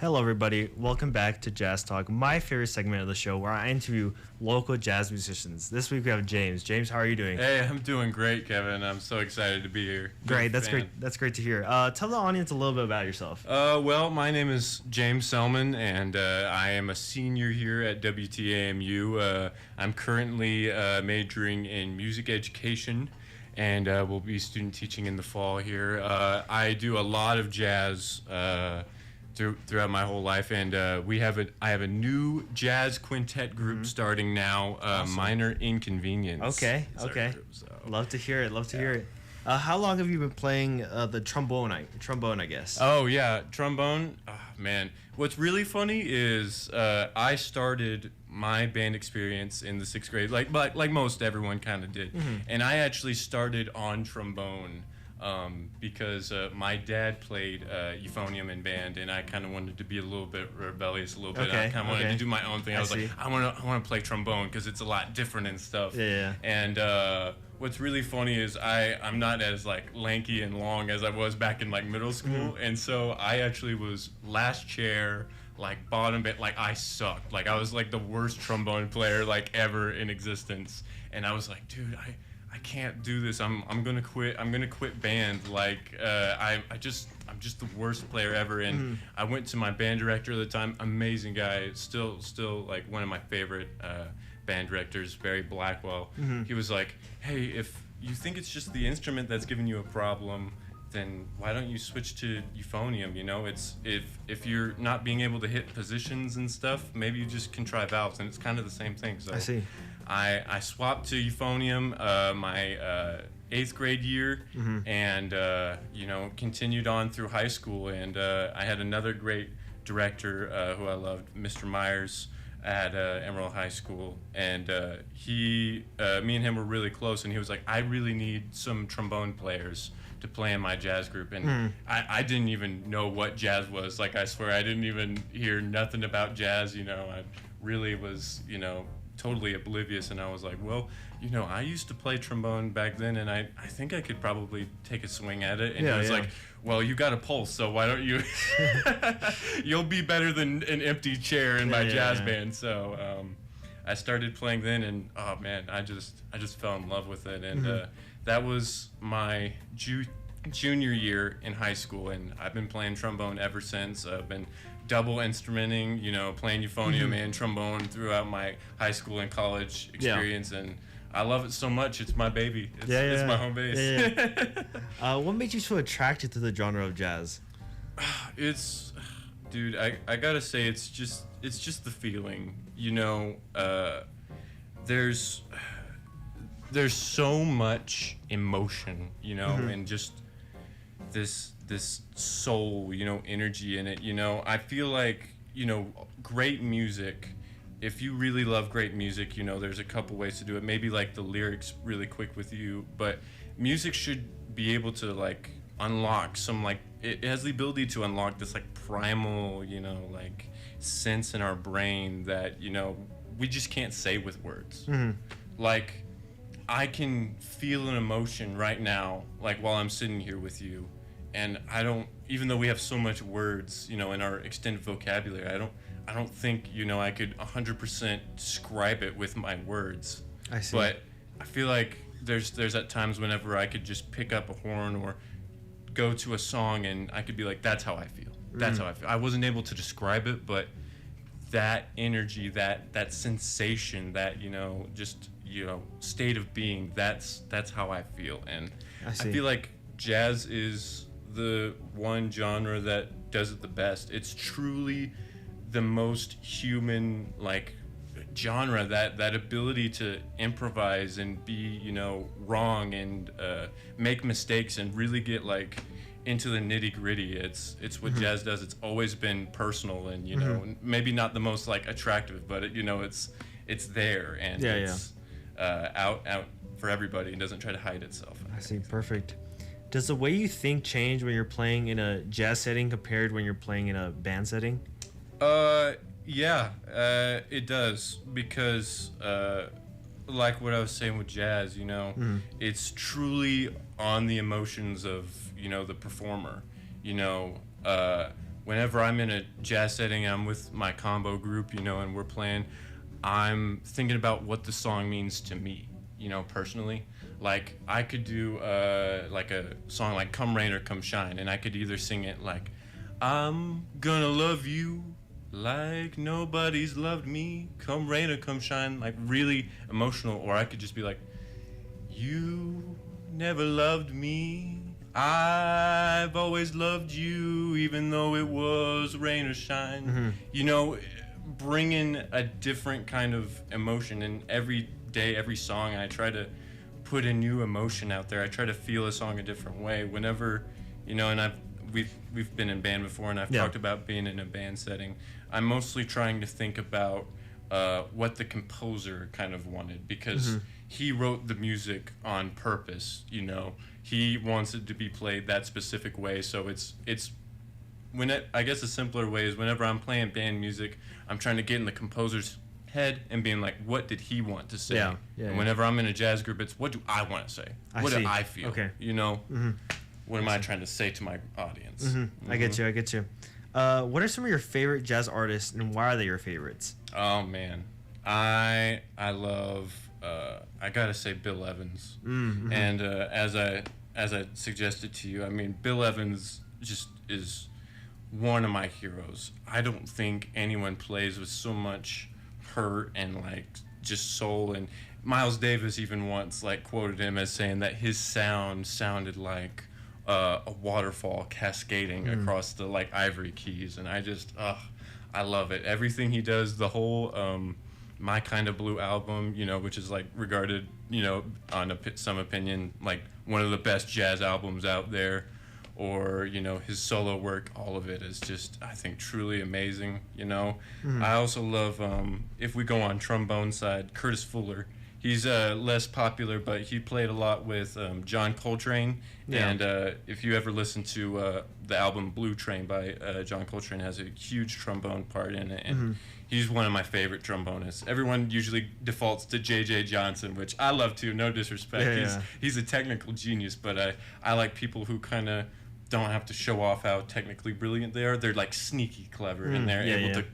Hello, everybody. Welcome back to Jazz Talk, my favorite segment of the show where I interview local jazz musicians. This week we have James. James, how are you doing? Hey, I'm doing great, Kevin. I'm so excited to be here. Great. That's great. That's great to hear. Tell the audience a little bit about yourself. Well, my name is James Selman, and I am a senior here at WTAMU. I'm currently majoring in music education, and will be student teaching in the fall here. I do a lot of jazz throughout my whole life, and I have a new jazz quintet group starting now. Awesome. Minor Inconvenience. Okay. Group, so. Love to hear it. Hear it. How long have you been playing the trombone? I guess. Oh yeah, trombone. Oh, man, what's really funny is I started my band experience in the 6th grade, like most everyone kind of did, and I actually started on trombone. Because my dad played euphonium in band, and I kind of wanted to be a little bit rebellious, a little bit. I kind of wanted to do my own thing. I was like, I want to play trombone because it's a lot different and stuff. Yeah. And what's really funny is I'm not as like lanky and long as I was back in like middle school, and so I actually was last chair, like bottom bit, like I sucked. Like I was like the worst trombone player like ever in existence, and I was like, dude, I can't do this. I'm gonna quit. I'm gonna quit band. Like I'm just the worst player ever. And I went to my band director at the time, amazing guy, still like one of my favorite band directors, Barry Blackwell. He was like, hey, if you think it's just the instrument that's giving you a problem, then why don't you switch to euphonium? You know, it's if you're not being able to hit positions and stuff, maybe you just can try valves, and it's kind of the same thing. So I see. I swapped to euphonium my 8th grade year, and continued on through high school. And I had another great director who I loved, Mr. Myers, at Emerald High School, and me and him were really close. And he was like, I really need some trombone players to play in my jazz group. And I didn't even know what jazz was. Like, I swear I didn't even hear nothing about jazz. I really was totally oblivious. And I was like, well, I used to play trombone back then, and I think I could probably take a swing at it. And he was like, well, you got a pulse, so why don't you you'll be better than an empty chair in my jazz band. So I started playing then, and oh man, I just fell in love with it. And that was my junior year in high school, and I've been playing trombone ever since. I've been double instrumenting, playing euphonium and trombone throughout my high school and college experience, and I love it so much. It's my baby. It's my home base. What made you so attracted to the genre of jazz? Dude, I gotta say, it's just the feeling. There's so much emotion, and just this soul, energy in it. I feel like, great music, if you really love great music, there's a couple ways to do it. Maybe like the lyrics really quick with you, but music should be able to like unlock some, like, it has the ability to unlock this like primal, like sense in our brain that, we just can't say with words. Like, I can feel an emotion right now, like while I'm sitting here with you, and even though we have so much words, in our extended vocabulary, I don't think, I could 100% describe it with my words. I see. But I feel like there's at times whenever I could just pick up a horn or go to a song, and I could be like, that's how I feel. That's how I feel. I wasn't able to describe it, but that energy, that sensation, that, just, state of being, that's how I feel. And I feel like jazz is the one genre that does it the best. It's truly the most human, like, genre, that ability to improvise and be, wrong and make mistakes and really get like into the nitty-gritty. It's what jazz does. It's always been personal, and maybe not the most like attractive, but it's there, and it's out for everybody, and doesn't try to hide itself. I see. Perfect. Does the way you think change when you're playing in a jazz setting compared when you're playing in a band setting? Yeah, it does, because like what I was saying with jazz, it's truly on the emotions of, the performer. whenever I'm in a jazz setting, I'm with my combo group, and we're playing, I'm thinking about what the song means to me, personally. Like, I could do like a song like Come Rain or Come Shine, and I could either sing it like, I'm gonna love you like nobody's loved me, come rain or come shine, like really emotional, or I could just be like, you never loved me, I've always loved you, even though it was rain or shine. Bringing a different kind of emotion. And every day, every song, I try to put a new emotion out there. I try to feel a song a different way. Whenever, and we've been in band before, and I've talked about being in a band setting. I'm mostly trying to think about what the composer kind of wanted, because he wrote the music on purpose. He wants it to be played that specific way. So I guess a simpler way is whenever I'm playing band music, I'm trying to get in the composer's head and being like, what did he want to say? And whenever I'm in a jazz group, it's what do I want to say? What do I feel? Okay. What am I trying to say to my audience? I get you. What are some of your favorite jazz artists, and why are they your favorites? Oh man, I love I gotta say Bill Evans. And as I suggested to you, I mean, Bill Evans just is one of my heroes. I don't think anyone plays with so much hurt and like just soul. And Miles Davis even once like quoted him as saying that his sound sounded like a waterfall cascading across the like Ivory Keys. And I love it. Everything he does, the whole My Kind of Blue album, which is like regarded, on some opinion, like one of the best jazz albums out there, or, his solo work, all of it is just, I think, truly amazing, I also love, if we go on trombone side, Curtis Fuller. He's less popular, but he played a lot with John Coltrane. And if you ever listen to the album Blue Train by John Coltrane, has a huge trombone part in it. And he's one of my favorite trombonists. Everyone usually defaults to J.J. Johnson, which I love too, no disrespect. He's a technical genius, but I like people who kind of don't have to show off how technically brilliant they are. They're like sneaky clever, and they're able to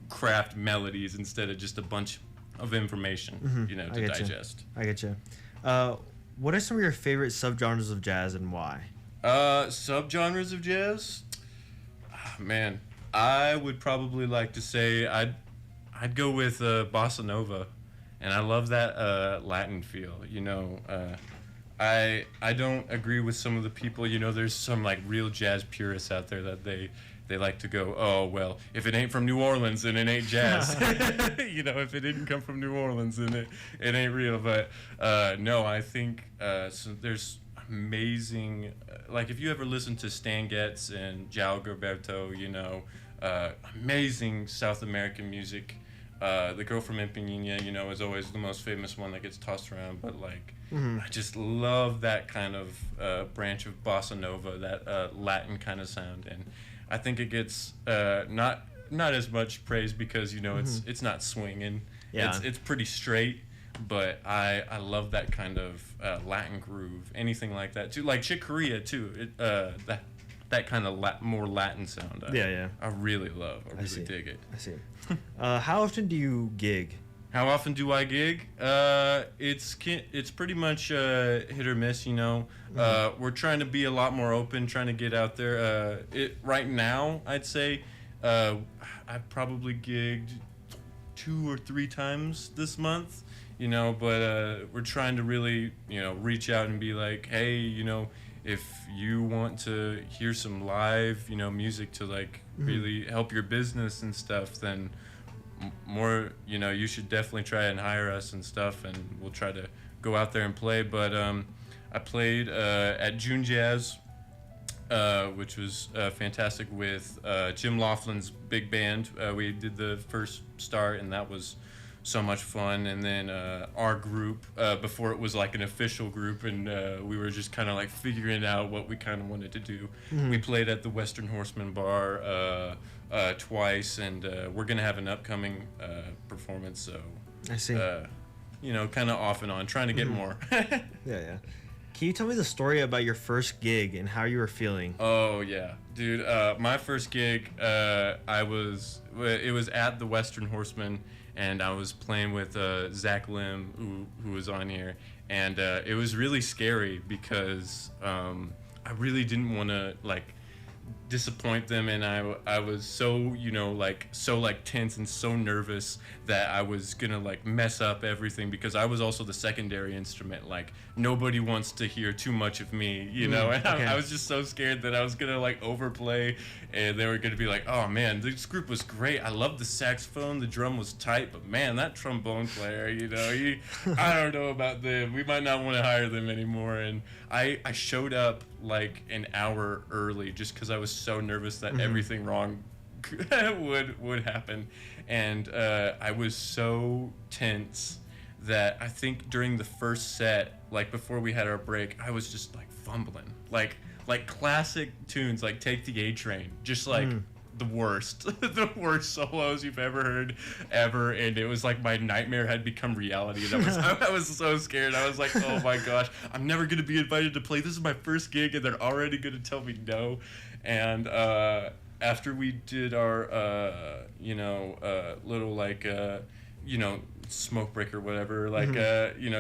craft melodies instead of just a bunch of information, to digest. I get you. What are some of your favorite subgenres of jazz, and why? Subgenres of jazz? Man, I would probably like to say I'd go with bossa nova, and I love that Latin feel. I don't agree with some of the people. There's some like real jazz purists out there that they like to go, oh well, if it ain't from New Orleans, then it ain't jazz. If it didn't come from New Orleans, then it ain't real. But no, I think so there's amazing. Like if you ever listen to Stan Getz and João Gilberto, amazing South American music. The Girl from Ipanema, is always the most famous one that gets tossed around. But like, I just love that kind of branch of bossa nova, that Latin kind of sound, and I think it gets not as much praise because it's not swinging. It's pretty straight, but I love that kind of Latin groove, anything like that too. Like Chick Corea too. That kind of more Latin sound. I really love. I really dig it. I see. How often do you gig? How often do I gig? It's pretty much hit or miss, We're trying to be a lot more open, trying to get out there. Right now, I'd say I've probably gigged 2 or 3 times this month, but we're trying to really, reach out and be like, hey, if you want to hear some live, music to like really help your business and stuff, then more, you should definitely try and hire us and stuff, and we'll try to go out there and play. But I played at June Jazz, which was fantastic with Jim Laughlin's big band. We did the first start, and that was so much fun. And then our group, before it was like an official group, and we were just kind of like figuring out what we kind of wanted to do. We played at the Western Horseman Bar twice, and we're gonna have an upcoming performance. So I see. Kind of off and on, trying to get more. Yeah. Can you tell me the story about your first gig and how you were feeling? Oh yeah, dude. My first gig, it was at the Western Horseman, and I was playing with Zach Lim, who was on here, and it was really scary because I really didn't want to disappoint them, and I was so tense and so nervous that I was gonna mess up everything, because I was also the secondary instrument. Nobody wants to hear too much of me, and okay. I was just so scared that I was gonna overplay, and they were gonna be like, oh man, this group was great, I love the saxophone, the drum was tight, but man, that trombone player, I don't know about them, we might not want to hire them anymore. And I showed up an hour early just because I was so nervous that everything wrong would happen, and I was so tense that I think during the first set, before we had our break, I was just fumbling, classic tunes like "Take the A Train," just the worst, the worst solos you've ever heard, ever. And it was my nightmare had become reality, and I was so scared. I was like, oh my gosh, I'm never gonna be invited to play. This is my first gig, and they're already gonna tell me no. And after we did our little smoke break or whatever,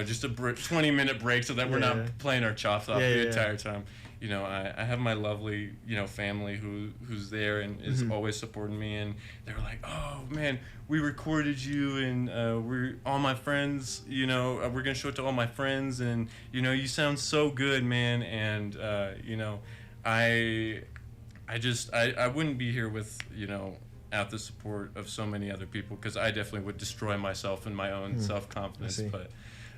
just a 20-minute break so that we're not playing our chops off the entire time. I have my lovely, family who's there and is always supporting me, and they were like, oh man, we recorded you, and we're all my friends, we're gonna show it to all my friends, and you sound so good, man. And I wouldn't be here without the support of so many other people, because I definitely would destroy myself and my own self-confidence. But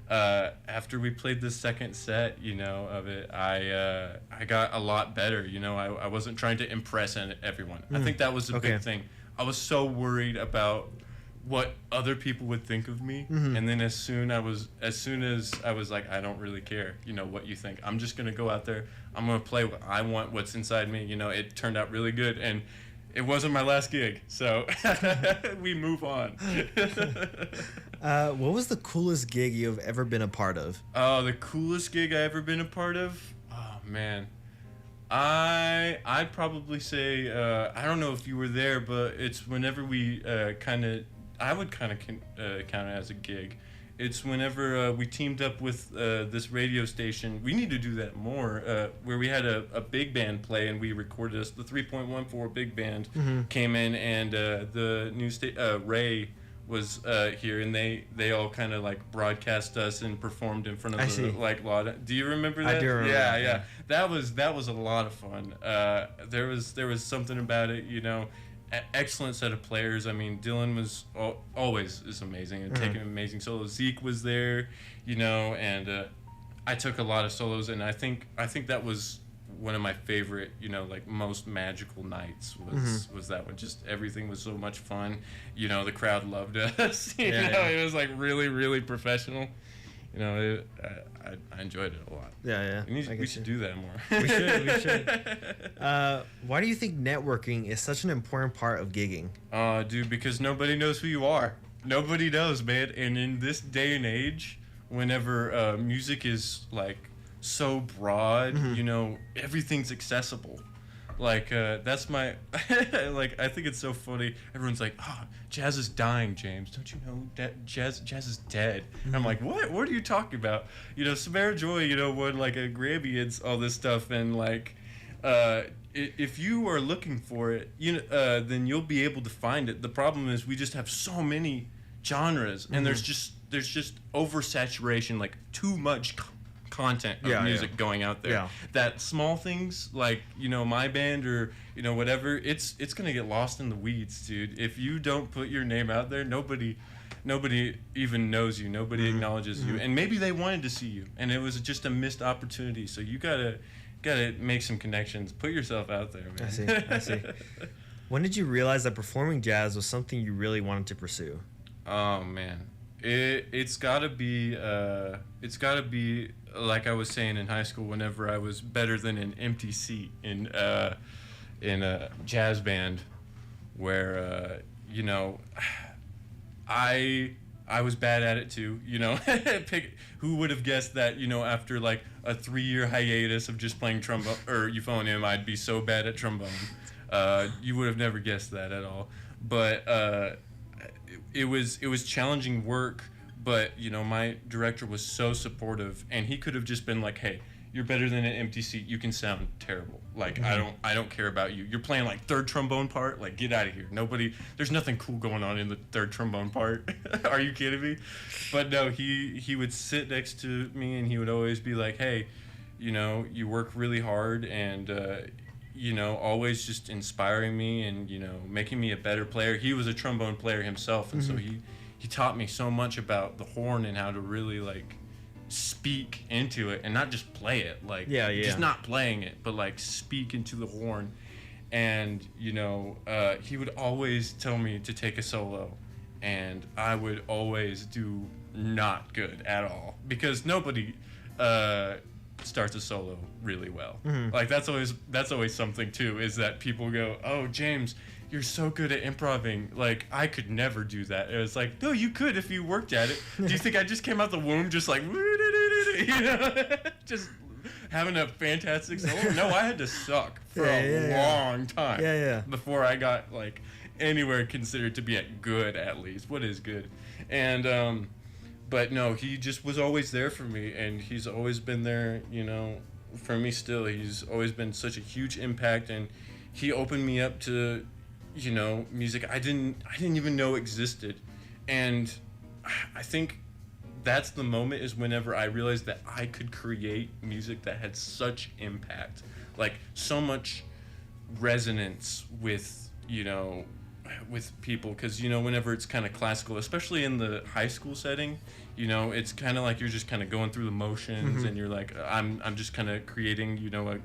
after we played the second set, of it, I got a lot better. I wasn't trying to impress everyone. I think that was the big thing. I was so worried about what other people would think of me, and then as soon as I was like, I don't really care, what you think. I'm just gonna go out there. I'm gonna play what I want, what's inside me. It turned out really good, and it wasn't my last gig, so we move on. What was the coolest gig you've ever been a part of? Oh, the coolest gig I ever been a part of? Oh man, I'd probably say I don't know if you were there, but it's whenever we I would count it as a gig. It's whenever we teamed up with this radio station. We need to do that more, where we had a big band play, and we recorded us. The 3.14 big band came in, and the new Ray was here, and they all kind of broadcast us and performed in front of lot. Do you remember that? I do remember. Yeah. That was a lot of fun. There was something about it, excellent set of players. I mean, Dylan was always is amazing and taking amazing solos. Zeke was there, and I took a lot of solos, and I think that was one of my favorite, most magical nights was that one. Just everything was so much fun. The crowd loved us. It was really, really professional. I enjoyed it a lot. Yeah. We should do that more. We should. Why do you think networking is such an important part of gigging? Dude, because nobody knows who you are. Nobody knows, man. And in this day and age, whenever music is so broad, everything's accessible. That's my I think it's so funny. Everyone's like, oh, jazz is dying, James. Don't you know that jazz is dead? And I'm like, what are you talking about? Samara Joy, won a Grammy and all this stuff, and if you are looking for it, then you'll be able to find it. The problem is we just have so many genres, and there's just oversaturation, too much content of music going out there, that small things my band or whatever, it's gonna get lost in the weeds, dude. If you don't put your name out there, nobody even knows you, nobody acknowledges you, and maybe they wanted to see you and it was just a missed opportunity. So you gotta make some connections, put yourself out there, man. I see. When did you realize that performing jazz was something you really wanted to pursue? Oh man, it's gotta be like I was saying in high school, whenever I was better than an empty seat in a jazz band, where I I was bad at it too, you know. Who would have guessed that, you know, after like a 3-year hiatus of just playing trombone or euphonium, I'd be so bad at trombone. You would have never guessed that at all. But it was challenging work, but you know, my director was so supportive, and he could have just been like, "Hey, you're better than an empty seat. You can sound terrible. Like, I don't care about you. You're playing like third trombone part. Like, get out of here. There's nothing cool going on in the third trombone part. Are you kidding me?" But no, he would sit next to me, and he would always be like, "Hey, you know, you work really hard, and you know, always just inspiring me and, you know, making me a better player." He was a trombone player himself, and so he taught me so much about the horn and how to really like speak into it and not just play it, like just not playing it, but like speak into the horn. And you know, he would always tell me to take a solo, and I would always do not good at all, because nobody starts a solo really well. Like that's always something too, is that people go, "Oh, James, you're so good at improvising. Like, I could never do that." It was like, no, you could if you worked at it. Do you think I just came out the womb just like, you know, just having a fantastic solo? No, I had to suck for a long time before I got like anywhere considered to be at good, at least. What is good? And but no, he just was always there for me, and he's always been there, you know, for me still. He's always been such a huge impact, and he opened me up to, you know, music I didn't even know existed. And I think that's the moment, is whenever I realized that I could create music that had such impact, like so much resonance with, you know, with people. Because, you know, whenever it's kind of classical, especially in the high school setting, you know, it's kind of like you're just kind of going through the motions, and you're like, I'm just kind of creating, you know, a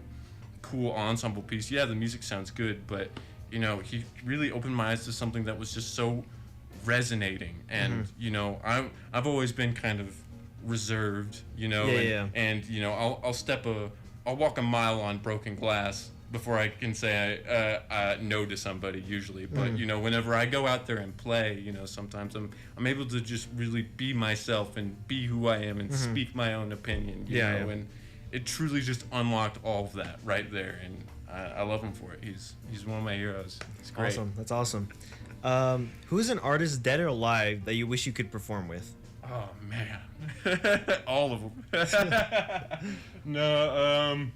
cool ensemble piece. Yeah, the music sounds good, but you know, he really opened my eyes to something that was just so resonating. And you know, I've always been kind of reserved, you know, and you know, I'll walk a mile on broken glass before I can say I no to somebody usually. But you know, whenever I go out there and play, you know, sometimes I'm able to just really be myself and be who I am and speak my own opinion, you know, and it truly just unlocked all of that right there. And I love him for it. He's one of my heroes. He's great. Awesome. That's awesome. Who's an artist, dead or alive, that you wish you could perform with? Oh man, all of them. No,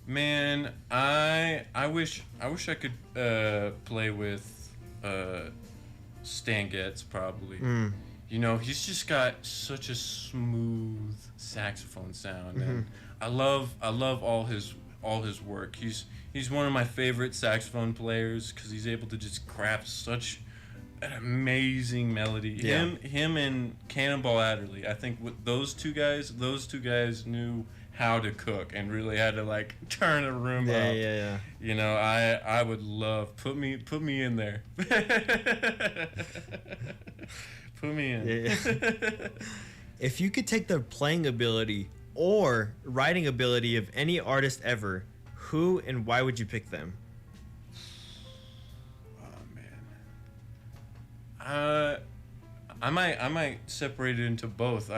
man, I wish I could play with Stan Getz probably. You know, he's just got such a smooth saxophone sound, and I love all his work. He's one of my favorite saxophone players, because he's able to just craft such an amazing melody. Him and Cannonball Adderley, I think with those two guys knew how to cook and really had to like turn a room up. You know, I would love, put me in there. Put me in. If you could take the playing ability or writing ability of any artist ever, who and why would you pick them? Oh man, I might separate it into both.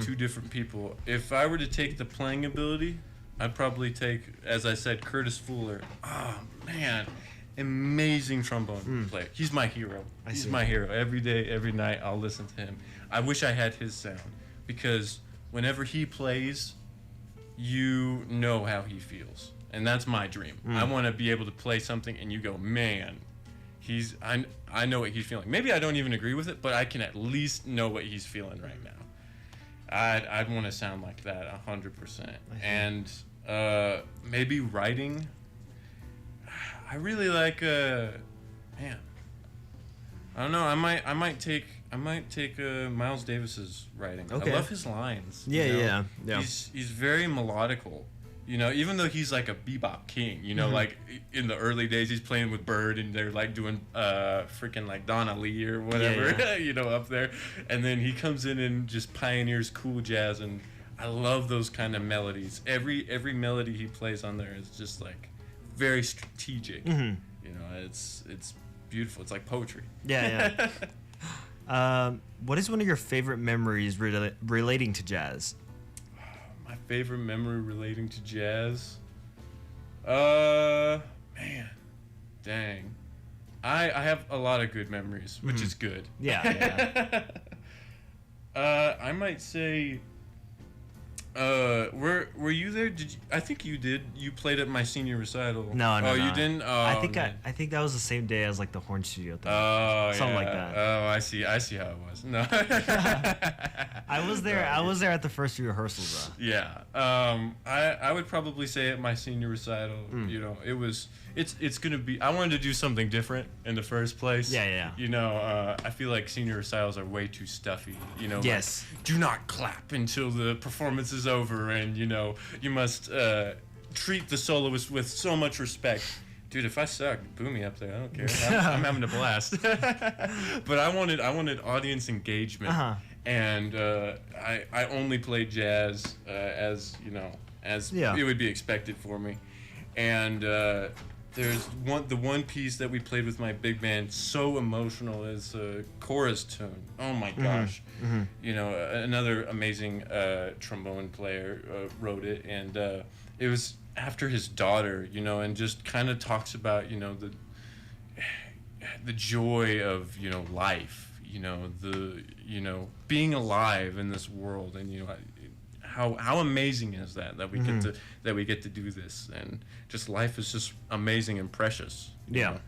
Two different people. If I were to take the playing ability, I'd probably take, as I said, Curtis Fuller. Oh man, amazing trombone player. He's my hero. He's my hero. Every day, every night, I'll listen to him. I wish I had his sound, because whenever he plays, you know how he feels, and that's my dream. I want to be able to play something and you go, man, I know what he's feeling. Maybe I don't even agree with it, but I can at least know what he's feeling right now. I'd want to sound like that 100%. And maybe writing. I really like man. I don't know. I might take Miles Davis's writing. Okay. I love his lines. Yeah. He's very melodical. You know, even though he's like a bebop king, you know, like in the early days he's playing with Bird and they're like doing freaking like Donna Lee or whatever, you know, up there. And then he comes in and just pioneers cool jazz, and I love those kind of melodies. Every melody he plays on there is just like very strategic. You know, it's beautiful. It's like poetry. Yeah. What is one of your favorite memories relating to jazz? My favorite memory relating to jazz? Man, dang. I have a lot of good memories, which is good. Yeah. I might say, were you there? Did you, I think you did. You played at my senior recital. No. You didn't? Oh, I think that was the same day as like the horn studio thing. Oh, Something yeah. like that. Oh, I see how it was. No. I was there. I was there at the first few rehearsals, though. Yeah. I would probably say at my senior recital, you know, it's gonna be. I wanted to do something different in the first place. Yeah. You know, I feel like senior recitals are way too stuffy. You know. Yes. Like, do not clap until the performance is over, and you know you must treat the soloist with so much respect. Dude, if I suck, boo me up there. I don't care. I'm having a blast. But I wanted audience engagement, and I only played jazz as you know it would be expected for me, and there's the one piece that we played with my big band, so emotional, is a chorus tune. Oh my gosh. You know, another amazing trombone player wrote it, and it was after his daughter, you know, and just kind of talks about, you know, the joy of, you know, life, you know, being alive in this world, and you know how amazing is that we get to do this, and just life is just amazing and precious. You know?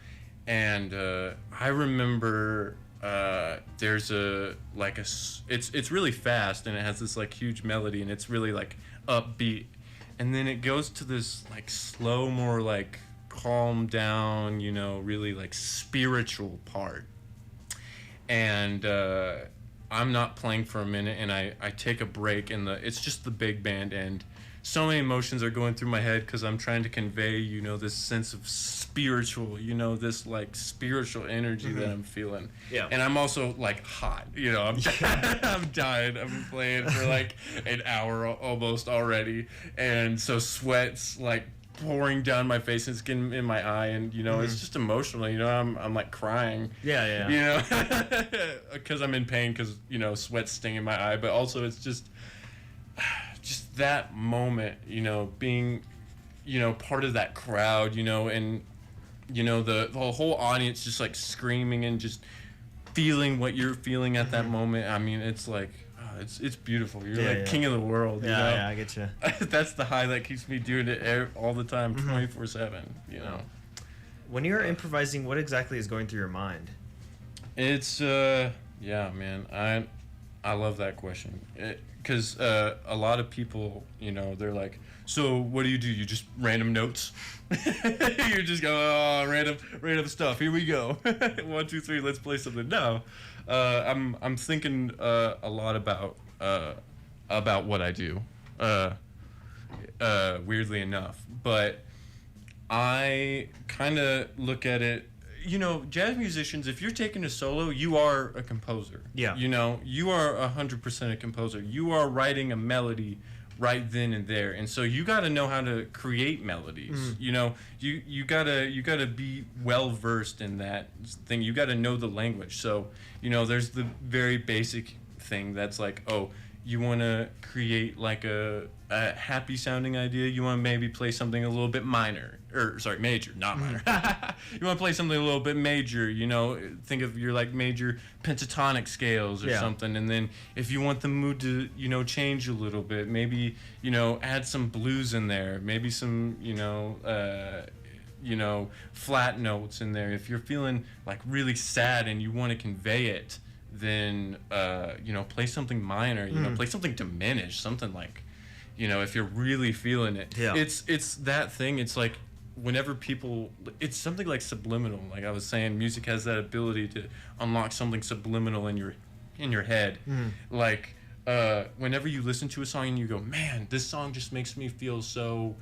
And I remember there's it's really fast, and it has this like huge melody, and it's really like upbeat, and then it goes to this like slow, more like calm down, you know, really like spiritual part, and I'm not playing for a minute, and I take a break, and it's just the big band, and so many emotions are going through my head because I'm trying to convey, you know, this sense of spiritual, you know, this like spiritual energy that I'm feeling. Yeah. And I'm also like hot, you know, I'm dying. I've been playing for like an hour almost already, and so sweat's like pouring down my face, and it's getting in my eye, and you know it's just emotional, you know, I'm like crying, you know, because I'm in pain, because you know sweat's stinging my eye, but also it's just that moment, you know, being, you know, part of that crowd, you know, and you know the whole audience just like screaming and just feeling what you're feeling at that moment. I mean, it's like it's beautiful. You're like king of the world. You know? Yeah, I get you. That's the high that keeps me doing it all the time, 24/7. You know. When you're improvising, what exactly is going through your mind? It's yeah, man. I love that question, because a lot of people, you know, they're like, so what do? You just random notes? You just go, oh, random stuff. Here we go. 1, 2, 3. Let's play something. No, I'm thinking a lot about what I do. Weirdly enough, but I kind of look at it. You know, jazz musicians, if you're taking a solo, you are a composer. Yeah. You know, you are 100% a composer. You are writing a melody right then and there, and so you got to know how to create melodies. You know, you gotta be well versed in that thing. You got to know the language. So you know, there's the very basic thing that's like, oh, you want to create like a happy sounding idea. You want to maybe play something a little bit major, not minor. You want to play something a little bit major, you know, think of your like major pentatonic scales or something. And then if you want the mood to, you know, change a little bit, maybe, you know, add some blues in there, maybe some, you know, flat notes in there. If you're feeling like really sad and you want to convey it, then you know, play something minor, you know, play something diminished, something like, you know, if you're really feeling it. It's that thing. It's like whenever people, it's something like subliminal. Like I was saying, music has that ability to unlock something subliminal in your head. Like whenever you listen to a song and you go, man, this song just makes me feel so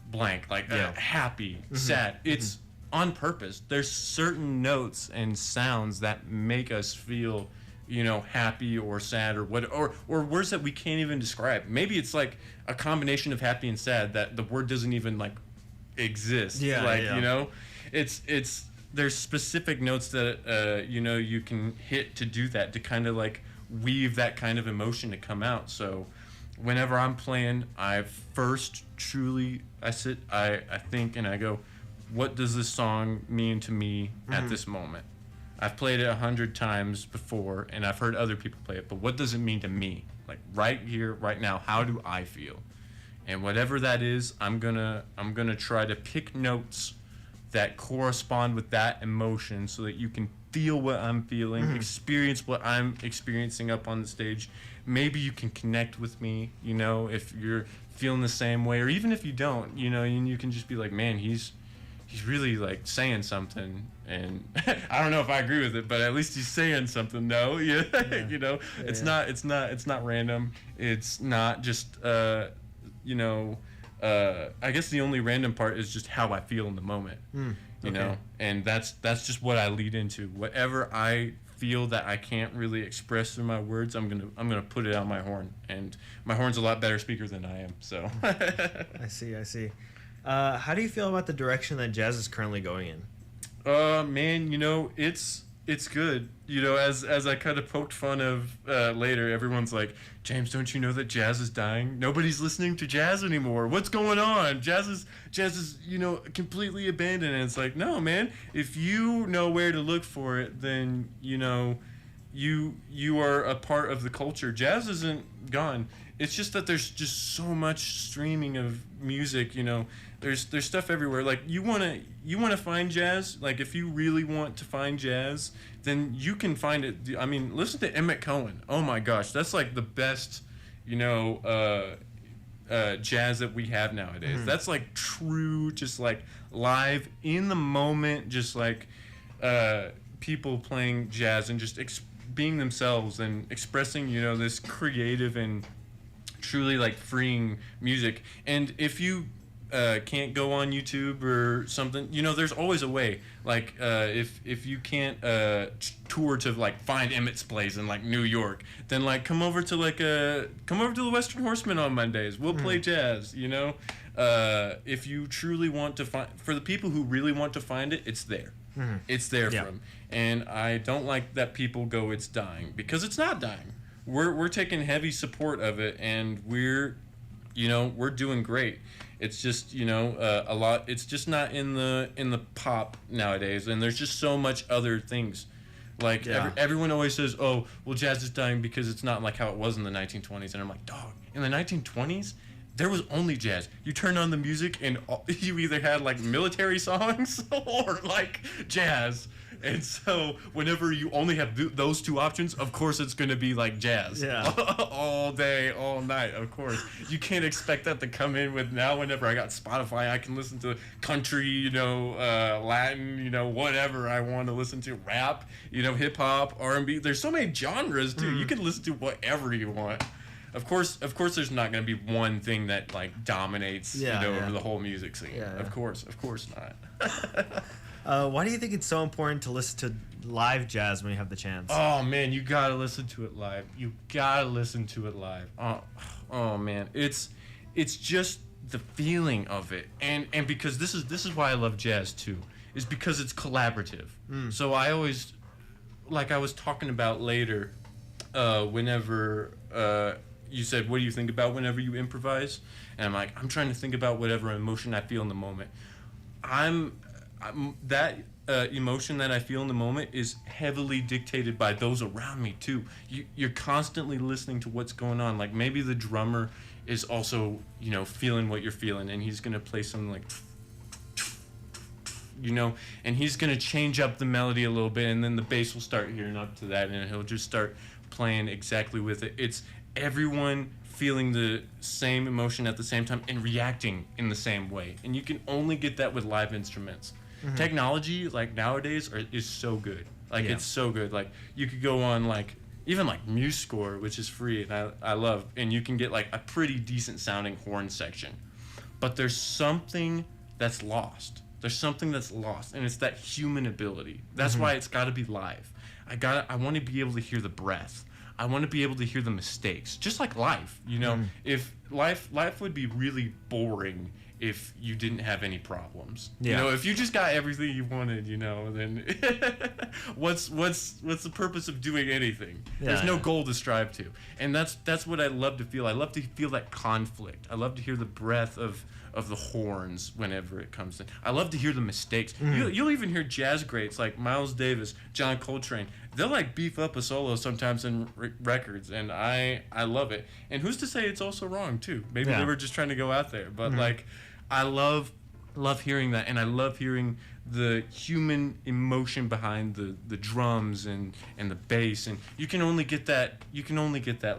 blank, like happy, sad. It's on purpose. There's certain notes and sounds that make us feel, you know, happy or sad or what, or words that we can't even describe. Maybe it's like a combination of happy and sad that the word doesn't even like exist. You know, it's there's specific notes that you know, you can hit to do that, to kind of like weave that kind of emotion to come out. So whenever I'm playing, I first truly I think and I go, what does this song mean to me at this moment? I've played it 100 times before, and I've heard other people play it, but what does it mean to me? Like right here, right now, how do I feel? And whatever that is, I'm gonna try to pick notes that correspond with that emotion, so that you can feel what I'm feeling, experience what I'm experiencing up on the stage. Maybe you can connect with me, you know, if you're feeling the same way, or even if you don't, you know, and you can just be like, man, he's really like saying something, and I don't know if I agree with it, but at least he's saying something. No, yeah. You know, it's not random. It's not just you know, I guess the only random part is just how I feel in the moment. You know, and that's just what I lead into. Whatever I feel that I can't really express through my words, I'm gonna put it on my horn, and my horn's a lot better speaker than I am. So I see. How do you feel about the direction that jazz is currently going in? Man, you know, it's good. You know, as I kind of poked fun of later, everyone's like, James, don't you know that jazz is dying? Nobody's listening to jazz anymore. What's going on? Jazz is you know, completely abandoned. And it's like, no, man. If you know where to look for it, then you know, you are a part of the culture. Jazz isn't gone. It's just that there's just so much streaming of music, you know. There's stuff everywhere. Like you wanna find jazz. Like if you really want to find jazz, then you can find it. I mean, listen to Emmett Cohen. Oh my gosh, that's like the best, you know, jazz that we have nowadays. That's like true, just like live in the moment, just like people playing jazz and just being themselves and expressing, you know, this creative and truly like freeing music. And if you can't go on YouTube or something, you know, there's always a way. Like if you can't tour to like find Emmett's place in like New York, then like come over to the Western Horsemen on Mondays. We'll play jazz, you know. If you truly want to find, for the people who really want to find it, it's there. It's there for them. And I don't like that people go, it's dying, because it's not dying. We're taking heavy support of it, and we're doing great. It's just, you know, a lot. It's just not in the pop nowadays, and there's just so much other things. Like everyone always says, oh, well, jazz is dying because it's not like how it was in the 1920s, and I'm like, dog, in the 1920s, there was only jazz. You turn on the music, and you either had like military songs or like jazz. And so whenever you only have those two options, of course it's going to be like jazz. All day, all night, of course. You can't expect that to come in with now. Whenever I got Spotify, I can listen to country, you know, Latin, you know, whatever I want to listen to, rap, you know, hip-hop, R&B. There's so many genres, too. You can listen to whatever you want. Of course, there's not going to be one thing that, like, dominates, over the whole music scene. Of course not. Why do you think it's so important to listen to live jazz when you have the chance? Oh man, you gotta listen to it live. Oh man, it's just the feeling of it, and because this is why I love jazz too, is because it's collaborative. So I always, like I was talking about later, whenever you said, what do you think about whenever you improvise? And I'm like, I'm trying to think about whatever emotion I feel in the moment. That emotion that I feel in the moment is heavily dictated by those around me too. You're constantly listening to what's going on. Like maybe the drummer is also, you know, feeling what you're feeling, and he's gonna play something like, you know, and he's gonna change up the melody a little bit, and then the bass will start hearing up to that, and he'll just start playing exactly with it. It's everyone feeling the same emotion at the same time and reacting in the same way, and you can only get that with live instruments. Technology, like nowadays, is so good. Like it's so good. Like you could go on like even like MuseScore, which is free, and I love, and you can get like a pretty decent sounding horn section. But there's something that's lost. And it's that human ability. That's why it's got to be live. I want to be able to hear the breath. I want to be able to hear the mistakes, just like life. You know, if life would be really boring if you didn't have any problems. Yeah. You know, if you just got everything you wanted, you know, then what's the purpose of doing anything? There's no goal to strive to. And that's what I love to feel. I love to feel that conflict. I love to hear the breath of the horns whenever it comes in. I love to hear the mistakes. You'll even hear jazz greats like Miles Davis, John Coltrane. They'll like beef up a solo sometimes in records, and I love it. And who's to say it's also wrong too? Maybe they were just trying to go out there, but like I love hearing that, and I love hearing the human emotion behind the drums and the bass, and you can only get that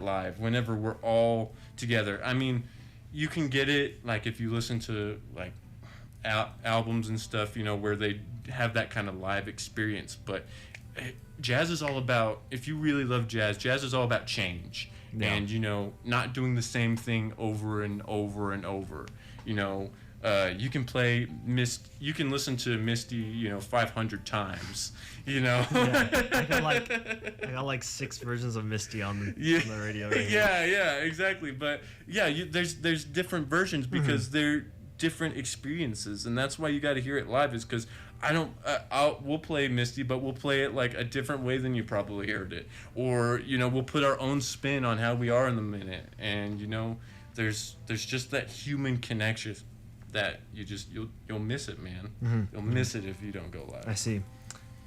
live whenever we're all together. I mean, you can get it like if you listen to like albums and stuff, you know, where they have that kind of live experience, but jazz is all about, if you really love jazz is all about change. And, you know, not doing the same thing over and over and over. You know, you can listen to Misty, you know, 500 times, you know. I got like 6 versions of Misty on the radio right yeah, exactly. But yeah, there's different versions because they're different experiences, and that's why you got to hear it live, is because we'll play Misty, but we'll play it like a different way than you probably heard it, or, you know, we'll put our own spin on how we are in the minute, and, you know, there's just that human connection that you'll miss it, man. You'll miss it if you don't go live. I see.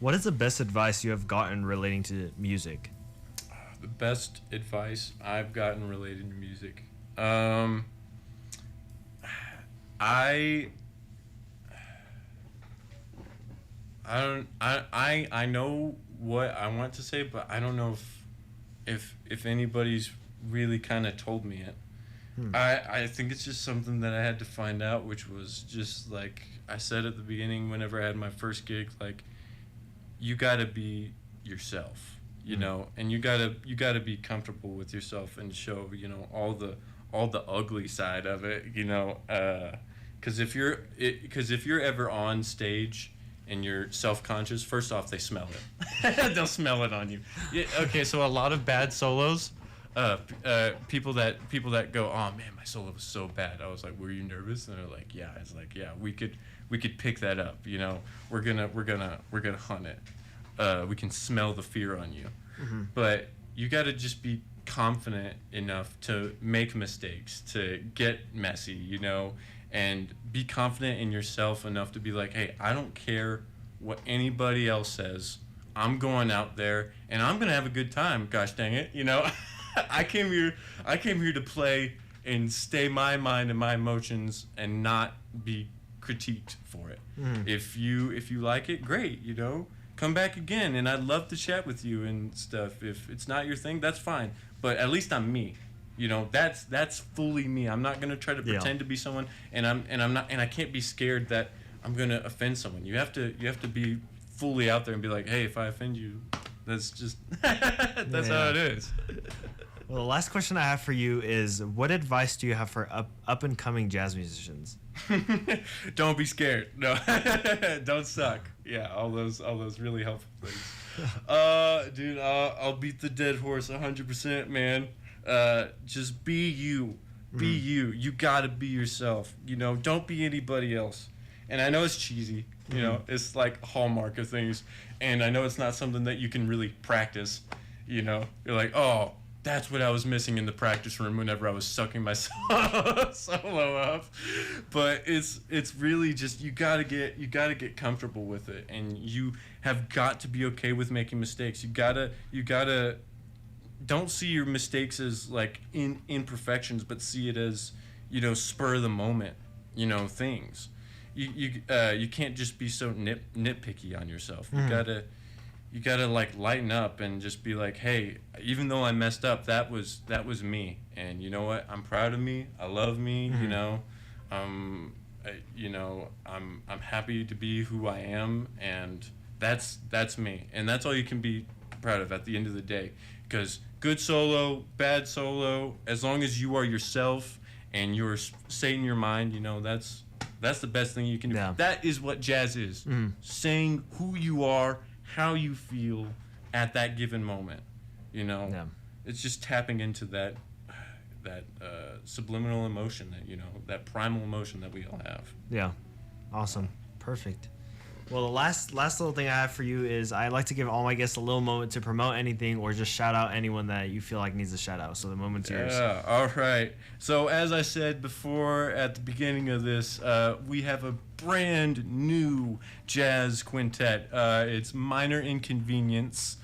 What is the best advice you have gotten relating to music? The best advice I've gotten related to music, I know what I want to say, but I don't know if anybody's really kind of told me it. I think it's just something that I had to find out, which was just like I said at the beginning whenever I had my first gig, like, you gotta be yourself, you know, and you gotta be comfortable with yourself and show, you know, all the ugly side of it, you know, because if you're ever on stage and you're self-conscious, first off, they smell it. They'll smell it on you. Yeah, okay, so a lot of bad solos, people that go, oh man, my solo was so bad. I was like, were you nervous? And they're like, yeah. I was like, yeah, we could pick that up. You know, we're gonna hunt it. We can smell the fear on you. But you got to just be confident enough to make mistakes, to get messy, you know, and be confident in yourself enough to be like, hey, I don't care what anybody else says. I'm going out there and I'm gonna have a good time. Gosh dang it, you know. I came here to play and stay my mind and my emotions and not be critiqued for it. If you like it, great, you know. Come back again, and I'd love to chat with you and stuff. If it's not your thing, that's fine. But at least I'm me. You know, that's fully me. I'm not gonna try to pretend to be someone, and I can't be scared that I'm gonna offend someone. You have to be fully out there and be like, hey, if I offend you, that's just that's how it is. Well, the last question I have for you is, what advice do you have for up and coming jazz musicians? Don't be scared. No, don't suck. Yeah, all those really helpful things. Dude, I'll beat the dead horse 100%, man. Just be you. Be you. You gotta be yourself. You know, don't be anybody else. And I know it's cheesy. You know, it's like a hallmark of things. And I know it's not something that you can really practice. You know, you're like, oh, that's what I was missing in the practice room whenever I was sucking my solo up. But it's really just you gotta get comfortable with it, and you have got to be okay with making mistakes. You gotta don't see your mistakes as like imperfections, but see it as, you know, spur of the moment, you know, things. You can't just be so nitpicky on yourself. You gotta like lighten up and just be like, hey, even though I messed up, that was me, and you know what? I'm proud of me. I love me. You know, I'm happy to be who I am, and that's me, and that's all you can be proud of at the end of the day. Because good solo, bad solo, as long as you are yourself and you're saying your mind, you know, that's the best thing you can do. Yeah. That is what jazz is. Saying who you are, how you feel at that given moment, you know. It's just tapping into that subliminal emotion that that primal emotion that we all have. Yeah, awesome, perfect. Well, the last little thing I have for you is I like to give all my guests a little moment to promote anything or just shout out anyone that you feel like needs a shout out. So the moment's yours. Yeah, all right. So as I said before at the beginning of this, we have a brand new jazz quintet. It's Minor Inconvenience.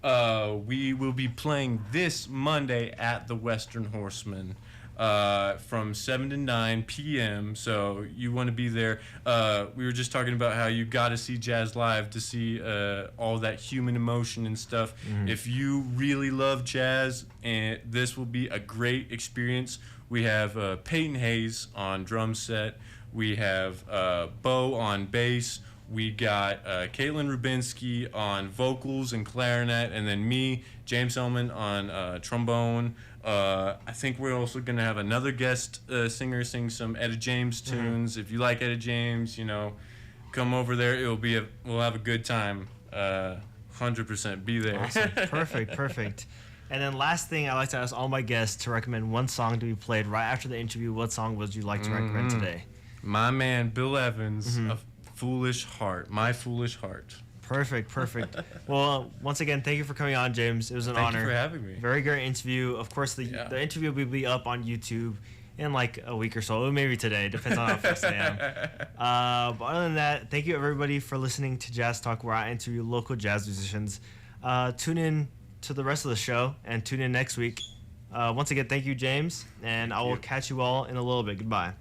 We will be playing this Monday at the Western Horseman. From 7 to 9 p.m. So you want to be there. We were just talking about how you got to see jazz live to see all that human emotion and stuff. Mm-hmm. If you really love jazz, and this will be a great experience. We have Peyton Hayes on drum set. We have Bo on bass. We got Caitlin Rubinsky on vocals and clarinet, and then me, James Selman, on trombone. I think we're also going to have another guest singer sing some Etta James tunes. Mm-hmm. If you like Etta James, come over there. We'll have a good time. 100% be there. Awesome. Perfect. And then last thing, I like to ask all my guests to recommend one song to be played right after the interview. What song would you like to recommend today? My man, Bill Evans, A Foolish Heart. My Foolish Heart. Perfect. Well, once again, thank you for coming on, James. It was an honor. Thank you for having me. Very great interview. Of course, the interview will be up on YouTube in like a week or so. Maybe today. Depends on how fast I am. But other than that, thank you everybody for listening to Jazz Talk, where I interview local jazz musicians. Tune in to the rest of the show and tune in next week. Once again, thank you, James. And I will catch you all in a little bit. Goodbye.